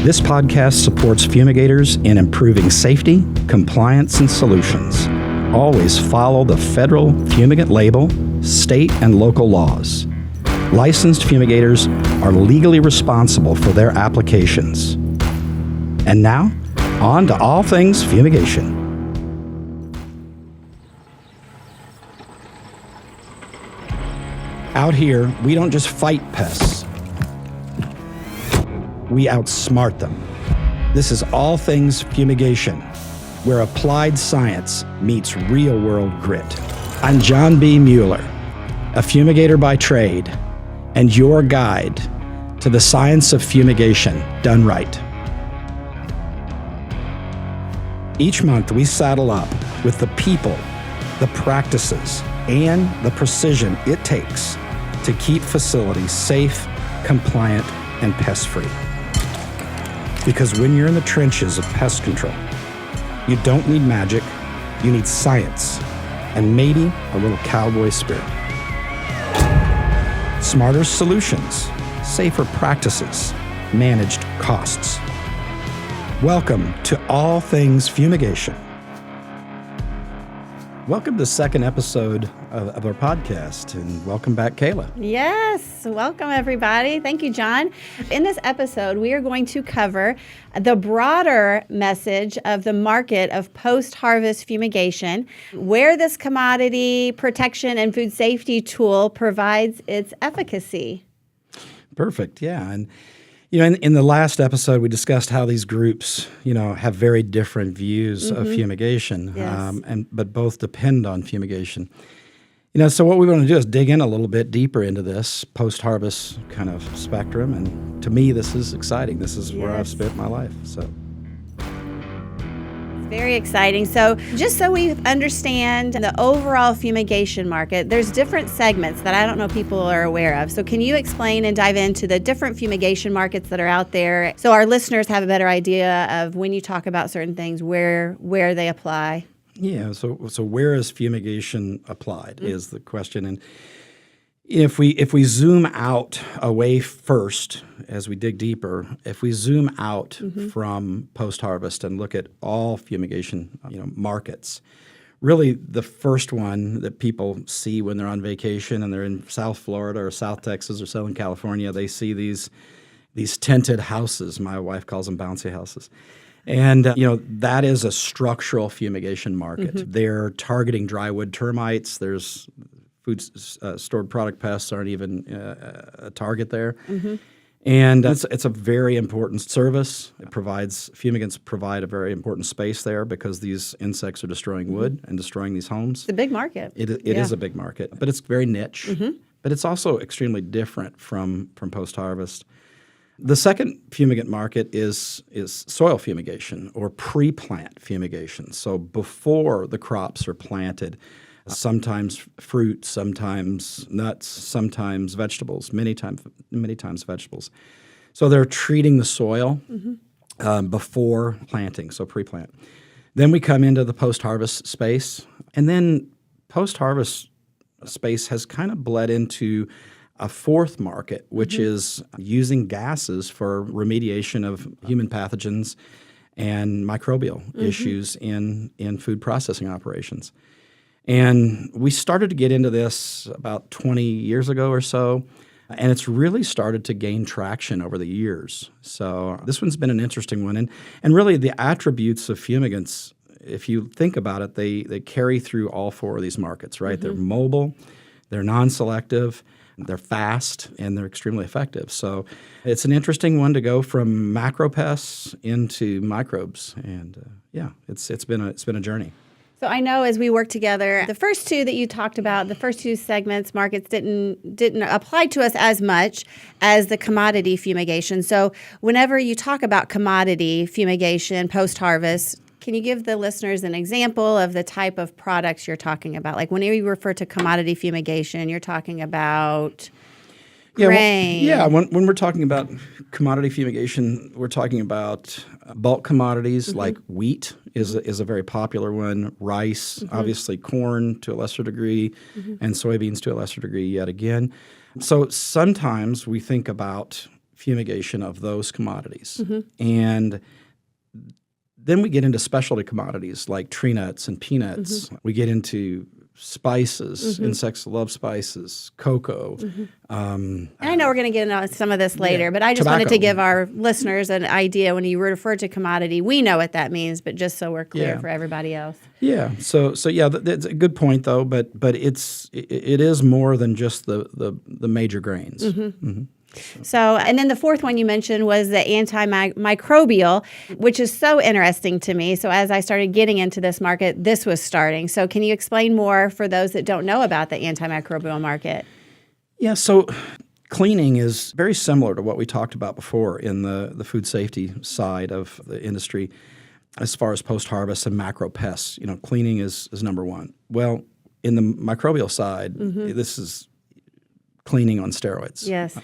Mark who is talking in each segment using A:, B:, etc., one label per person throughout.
A: This podcast supports fumigators in improving safety, compliance, and solutions. Always follow the federal fumigant label, state and local laws. Licensed fumigators are legally responsible for their applications. And now, on to all things fumigation. Out here, we don't just fight pests. We outsmart them. This is All Things Fumigation, where applied science meets real-world grit. I'm John B. Mueller, a fumigator by trade, and your guide to the science of fumigation done right. Each month, we saddle up with the people, the practices, and the precision it takes to keep facilities safe, compliant, and pest-free. Because when you're in the trenches of pest control, you don't need magic, you need science, and maybe a little cowboy spirit. Smarter solutions, safer practices, managed costs. Welcome to All Things Fumigation. Welcome to the second episode of our podcast, and welcome back, Kalah.
B: Yes, welcome everybody. Thank you, John. In this episode, we are going to cover the broader message of the market of post-harvest fumigation, where this commodity protection and food safety tool provides its efficacy.
A: Perfect, yeah. And in the last episode, we discussed how these groups, have very different views of fumigation,
B: Yes.
A: but both depend on fumigation. So what we want to do is dig in a little bit deeper into this post-harvest kind of spectrum, and to me, this is exciting. This is where I've spent my life. So.
B: Very exciting. So just so we understand the overall fumigation market, there's different segments that I don't know people are aware of. So can you explain and dive into the different fumigation markets that are out there so our listeners have a better idea of when you talk about certain things, where they apply?
A: Yeah, so where is fumigation applied is the question. And if we zoom out away first, as we dig deeper, if we zoom out from post-harvest and look at all fumigation markets, really the first one that people see when they're on vacation and they're in South Florida or South Texas or Southern California, they see these tented houses. My wife calls them bouncy houses. And, that is a structural fumigation market. They're targeting drywood termites. There's food stored product pests aren't even a target there. And it's a very important service. Fumigants provide a very important space there because these insects are destroying wood and destroying these homes.
B: It's a big market.
A: It is a big market, but it's very niche. But it's also extremely different from post-harvest. The second fumigant market is soil fumigation or pre-plant fumigation. So before the crops are planted, sometimes fruit, sometimes nuts, sometimes vegetables, many times vegetables. So they're treating the soil before planting, so pre-plant. Then we come into the post-harvest space, and then post-harvest space has kind of bled into a fourth market, which is using gases for remediation of human pathogens and microbial issues in food processing operations. And we started to get into this about 20 years ago or so, and it's really started to gain traction over the years. So this one's been an interesting one. And really the attributes of fumigants, if you think about it, they carry through all four of these markets, right? They're mobile, they're non-selective, they're fast, and they're extremely effective. So it's an interesting one to go from macro pests into microbes. And it's been a journey.
B: So I know as we work together, the first two that you talked about, the first two segments, markets didn't apply to us as much as the commodity fumigation. So whenever you talk about commodity fumigation post-harvest, can you give the listeners an example of the type of products you're talking about? Like when you refer to commodity fumigation, you're talking about grain.
A: When we're talking about commodity fumigation, we're talking about bulk commodities like wheat is a very popular one, rice, obviously corn to a lesser degree, and soybeans to a lesser degree yet again. So sometimes we think about fumigation of those commodities. And then we get into specialty commodities like tree nuts and peanuts. We get into spices. Insects love spices, cocoa.
B: And I know we're going to get into some of this later, but I just
A: Tobacco.
B: wanted to give our listeners an idea when you refer to commodity. We know what that means, but just so we're clear for everybody else.
A: Yeah. So yeah, that's a good point though. But it is more than just the major grains.
B: So, and then the fourth one you mentioned was the antimicrobial, which is so interesting to me. So as I started getting into this market, this was starting. So can you explain more for those that don't know about the antimicrobial market?
A: Yeah. So cleaning is very similar to what we talked about before in the food safety side of the industry as far as post-harvest and macro pests. Cleaning is number one. Well, in the microbial side, this is cleaning on steroids.
B: Yes.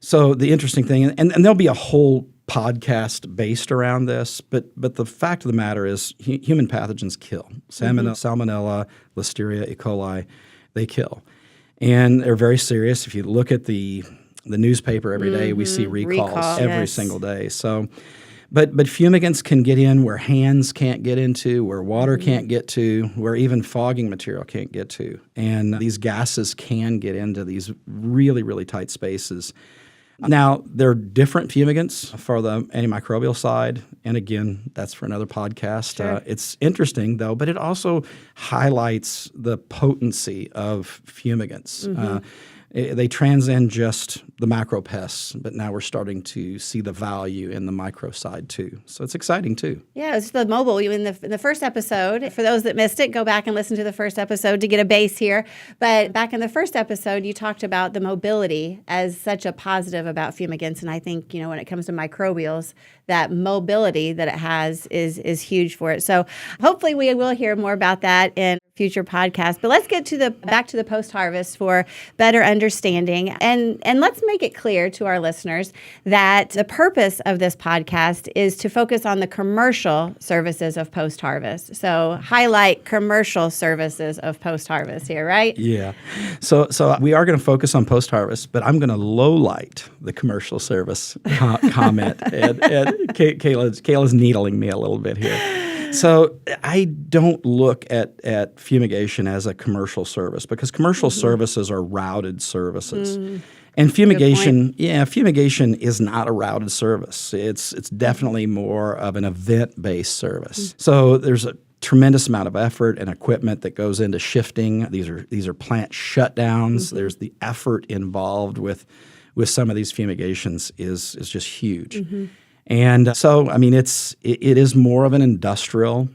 A: So the interesting thing, and there'll be a whole podcast based around this, but the fact of the matter is human pathogens kill. Salmonella, Listeria, E. coli, they kill. And they're very serious. If you look at the newspaper every day, we see recalls every single day. So, but fumigants can get in where hands can't get into, where water can't get to, where even fogging material can't get to. And these gases can get into these really, really tight spaces. Now, there are different fumigants for the antimicrobial side, and again, that's for another podcast.
B: Sure.
A: It's interesting, though, but it also highlights the potency of fumigants. They transcend just the macro pests, but now we're starting to see the value in the micro side, too. So it's exciting, too.
B: Yeah, it's the mobile. In the first episode, for those that missed it, go back and listen to the first episode to get a base here. But back in the first episode, you talked about the mobility as such a positive about fumigants. And I think, when it comes to microbials, that mobility that it has is huge for it. So hopefully we will hear more about that in future podcasts. But let's get back to the post-harvest for better understanding. And let's make it clear to our listeners that the purpose of this podcast is to focus on the commercial services of post-harvest. So highlight commercial services of post-harvest here, right?
A: Yeah. So we are going to focus on post-harvest, but I'm going to low-light the commercial service comment. And Kalah's needling me a little bit here. So I don't look at fumigation as a commercial service because commercial services are routed services. And fumigation is not a routed service. It's definitely more of an event-based service. So there's a tremendous amount of effort and equipment that goes into shifting. These are plant shutdowns. There's the effort involved with some of these fumigations is just huge. And so, I mean, it is more of an industrial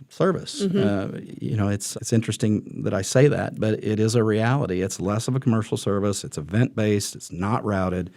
A: service. It's interesting that I say that, but it is a reality. It's less of a commercial service. It's event-based. It's not routed.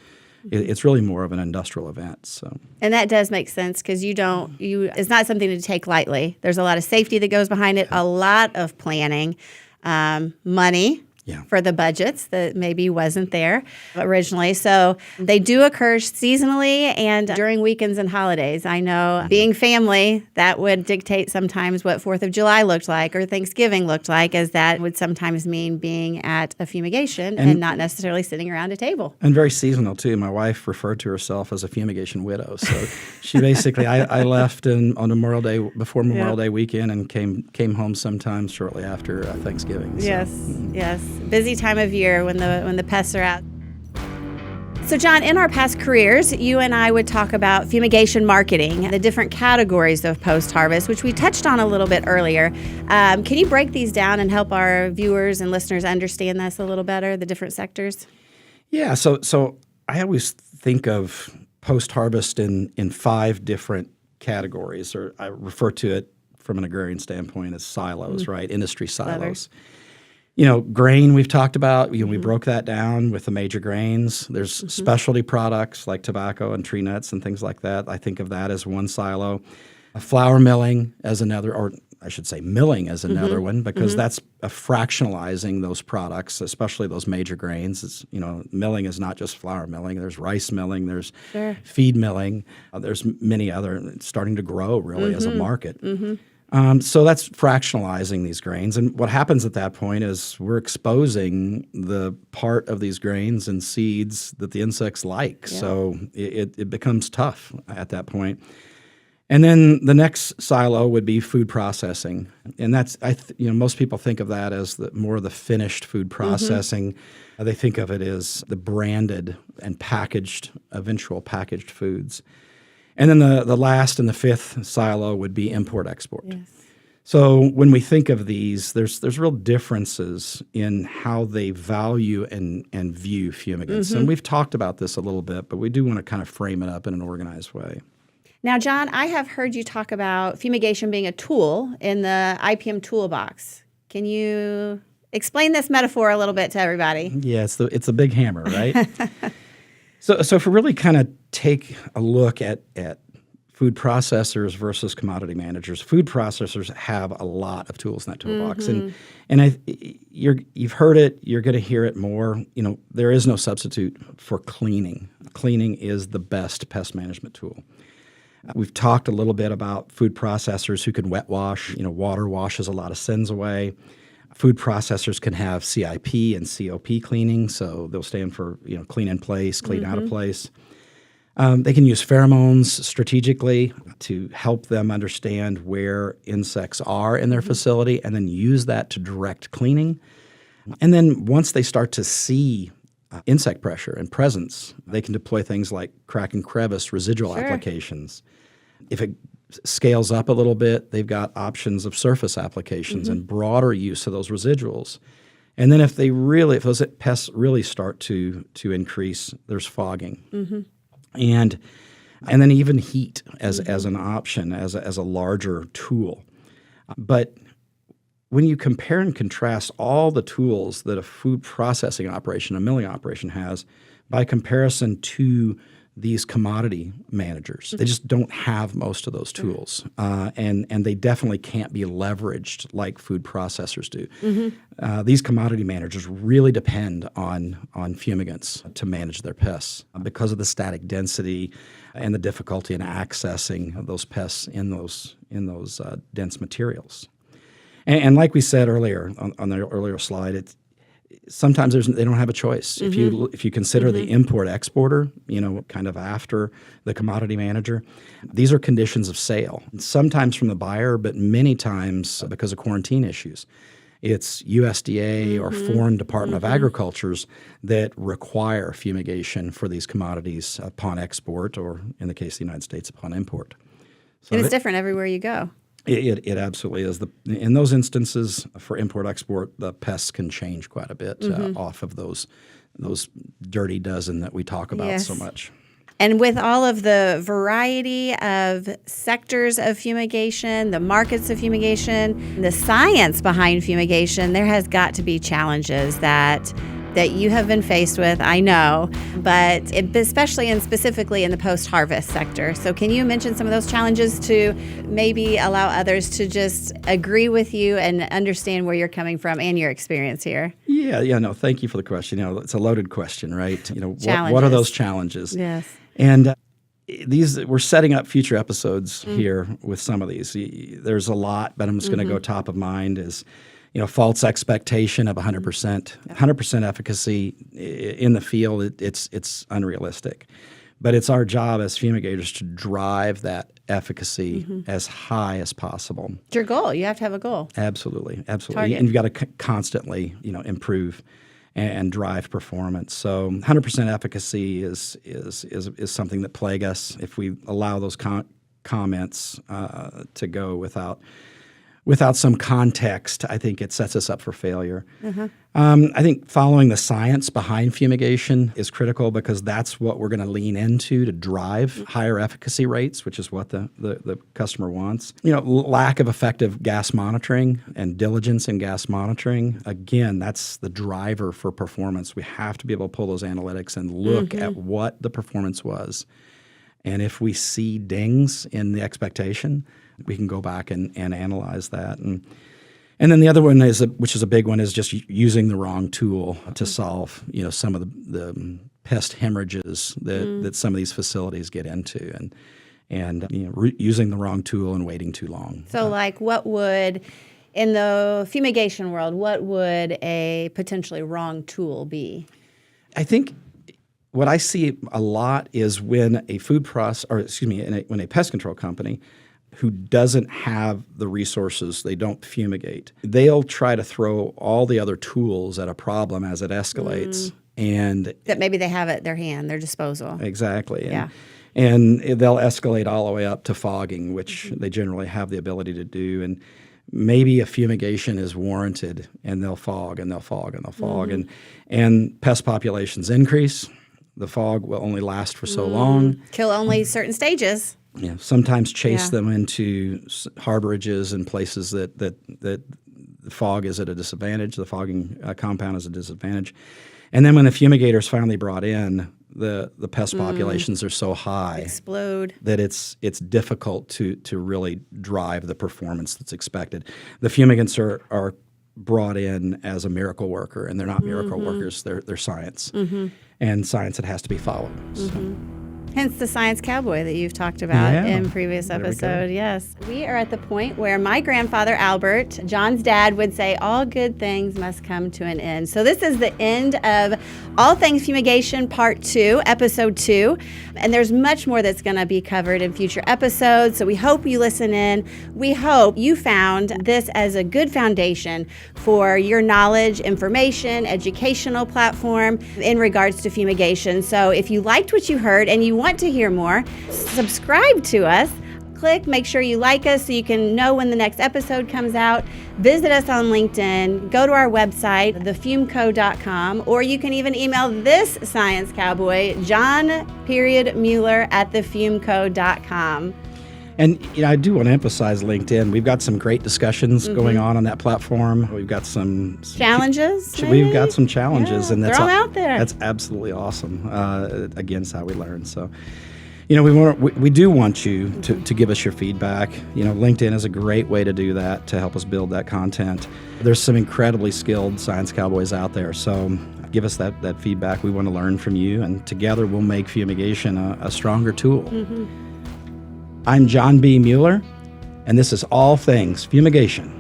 A: It's really more of an industrial event. So,
B: and that does make sense because it's not something to take lightly. There's a lot of safety that goes behind it, a lot of planning, money. For the budgets that maybe wasn't there originally. So they do occur seasonally and during weekends and holidays. I know being family, that would dictate sometimes what 4th of July looked like or Thanksgiving looked like, as that would sometimes mean being at a fumigation and not necessarily sitting around a table.
A: And very seasonal, too. My wife referred to herself as a fumigation widow. So she basically, I left on Memorial Day, before Memorial Day weekend and came home sometime shortly after Thanksgiving. So.
B: Yes. Busy time of year when the pests are out. So, John, in our past careers, you and I would talk about fumigation marketing, the different categories of post-harvest, which we touched on a little bit earlier. Can you break these down and help our viewers and listeners understand this a little better, the different sectors?
A: Yeah. So I always think of post-harvest in 5 different categories, or I refer to it from an agrarian standpoint as silos, right? Industry silos. Grain we've talked about, we broke that down with the major grains. There's specialty products like tobacco and tree nuts and things like that. I think of that as one silo. Flour milling as another, or I should say milling as another one, because that's fractionalizing those products, especially those major grains. Milling is not just flour milling. There's rice milling. There's feed milling. There's many other, it's starting to grow really as a market. So that's fractionalizing these grains. And what happens at that point is we're exposing the part of these grains and seeds that the insects like.
B: Yeah.
A: So it becomes tough at that point. And then the next silo would be food processing. And that's, most people think of that as more of the finished food processing. They think of it as the branded and eventual packaged foods. And then the last and the fifth silo would be import-export.
B: Yes.
A: So when we think of these, there's real differences in how they value and view fumigants. And we've talked about this a little bit, but we do want to kind of frame it up in an organized way.
B: Now, John, I have heard you talk about fumigation being a tool in the IPM toolbox. Can you explain this metaphor a little bit to everybody?
A: Yeah, it's a big hammer, right? So if we really kind of take a look at food processors versus commodity managers, food processors have a lot of tools in that toolbox, and you've heard it, you're going to hear it more. There is no substitute for cleaning. Cleaning is the best pest management tool. We've talked a little bit about food processors who can wet wash. Water washes a lot of sins away. Food processors can have CIP and COP cleaning, so they'll stand for clean in place, clean out of place. They can use pheromones strategically to help them understand where insects are in their facility and then use that to direct cleaning. And then once they start to see insect pressure and presence, they can deploy things like crack and crevice residual applications. If it scales up a little bit, they've got options of surface applications and broader use of those residuals. And then if those pests really start to increase, there's fogging. And then even heat as an option, as a larger tool. But when you compare and contrast all the tools that a food processing operation, a milling operation has, by comparison to these commodity managers, they just don't have most of those tools, and they definitely can't be leveraged like food processors do. These commodity managers really depend on fumigants to manage their pests because of the static density and the difficulty in accessing those pests in those dense materials. And like we said earlier on the earlier slide, sometimes they don't have a choice. If you consider the import-exporter, kind of after the commodity manager, these are conditions of sale. Sometimes from the buyer, but many times because of quarantine issues. It's USDA or foreign Department of Agricultures that require fumigation for these commodities upon export, or in the case of the United States, upon import. So
B: And it's different everywhere you go.
A: It absolutely is. In those instances, for import-export, the pests can change quite a bit off of those dirty dozen that we talk about so much.
B: And with all of the variety of sectors of fumigation, the markets of fumigation, the science behind fumigation, there has got to be challenges that you have been faced with, I know, but especially and specifically in the post-harvest sector. So can you mention some of those challenges to maybe allow others to just agree with you and understand where you're coming from and your experience here?
A: Yeah, no, thank you for the question. It's a loaded question, right? What are those challenges?
B: Yes.
A: And we're setting up future episodes here with some of these. There's a lot, but I'm just going to go top of mind is false expectation of 100%. 100% efficacy in the field, it's unrealistic. But it's our job as fumigators to drive that efficacy as high as possible.
B: It's your goal. You have to have a goal.
A: Absolutely.
B: Target.
A: And you've got to constantly improve and drive performance. So 100% efficacy is something that plague us if we allow those comments to go without some context. I think it sets us up for failure. I think following the science behind fumigation is critical because that's what we're going to lean into to drive higher efficacy rates, which is what the customer wants. Lack of effective gas monitoring and diligence in gas monitoring, again, that's the driver for performance. We have to be able to pull those analytics and look at what the performance was. And if we see dings in the expectation, we can go back and analyze that. And then the other one which is a big one, is just using the wrong tool to solve some of the pest hemorrhages that some of these facilities get into. and using the wrong tool and waiting too long.
B: So like what would, in the fumigation world, what would a potentially wrong tool be?
A: I think what I see a lot is when a when a pest control company who doesn't have the resources, they don't fumigate, they'll try to throw all the other tools at a problem as it escalates. And
B: that maybe they have at their hand, their disposal.
A: Exactly.
B: Yeah.
A: And they'll escalate all the way up to fogging, which they generally have the ability to do. And maybe a fumigation is warranted, and they'll fog and they'll fog and they'll fog. And pest populations increase. The fog will only last for so long.
B: Kill only certain stages.
A: Sometimes chase them into harborages and places that the fog is at a disadvantage. The fogging compound is a disadvantage. And then when the fumigator is finally brought in, the pest populations are so high,
B: explode,
A: that it's difficult to really drive the performance that's expected. The fumigants are brought in as a miracle worker, and they're not miracle workers. They're science, and science that has to be followed. So.
B: Hence the science cowboy that you've talked about in previous episode. Yes. We are at the point where my grandfather, Albert, John's dad, would say, all good things must come to an end. So this is the end of All Things Fumigation Part 2, Episode 2. And there's much more that's going to be covered in future episodes. So we hope you listen in. We hope you found this as a good foundation for your knowledge, information, educational platform in regards to fumigation. So if you liked what you heard and you want to hear more, subscribe to us. Make sure you like us so you can know when the next episode comes out. Visit us on LinkedIn. Go to our website, thefumco.com, or you can even email this science cowboy, John.Mueller at thefumco.com.
A: And I do want to emphasize LinkedIn. We've got some great discussions going on that platform. We've got some
B: challenges.
A: We've got some challenges, and that's
B: throw them out there.
A: That's absolutely awesome. Again, it's how we learn. So, we do want you to give us your feedback. LinkedIn is a great way to do that, to help us build that content. There's some incredibly skilled science cowboys out there. So give us that feedback. We want to learn from you, and together we'll make fumigation a stronger tool. I'm John B. Mueller, and this is All Things Fumigation.